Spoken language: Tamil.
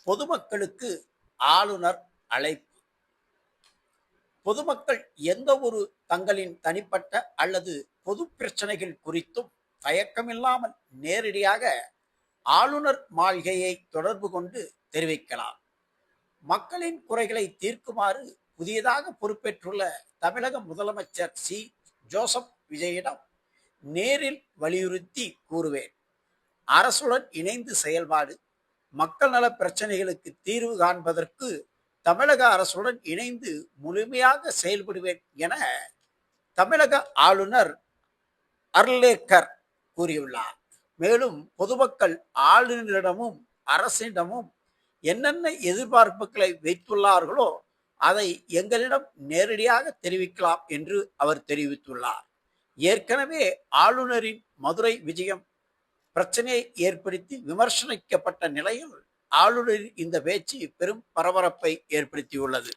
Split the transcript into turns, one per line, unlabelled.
பொதுமக்களுக்கு ஆளுநர் அழைப்பு. பொதுமக்கள் எந்த ஒரு தங்களின் தனிப்பட்ட அல்லது பொது பிரச்சனைகள் குறித்தும் தயக்கமில்லாமல் நேரடியாக ஆளுநர் மாளிகையை தொடர்பு கொண்டு தெரிவிக்கலாம். மக்களின் குறைகளை தீர்க்குமாறு புதியதாக பொறுப்பேற்றுள்ள தமிழக முதலமைச்சர் ஜோசப் விஜயிடம் நேரில் வலியுறுத்தி கூறுவேன். அரசுடன் இணைந்து செயல்பாடு, மக்கள் நல பிரச்சனைகளுக்கு தீர்வு காண்பதற்கு தமிழக அரசுடன் இணைந்து முழுமையாக செயல்படுவேன் என தமிழக ஆளுநர் அர்லேக்கர் கூறியுள்ளார். மேலும் பொதுமக்கள் ஆளுநரிடமும் அரசிடமும் என்னென்ன எதிர்பார்ப்புகளை வைத்துள்ளார்களோ அதை எங்களிடம் நேரடியாக தெரிவிக்கலாம் என்று அவர் தெரிவித்துள்ளார். ஏற்கனவே ஆளுநரின் மதுரை விஜயம் பிரச்சனையை ஏற்படுத்தி விமர்சனிக்கப்பட்ட நிலையில் ஆளுநரின் இந்த பேச்சு பெரும் பரபரப்பை ஏற்படுத்தியுள்ளது.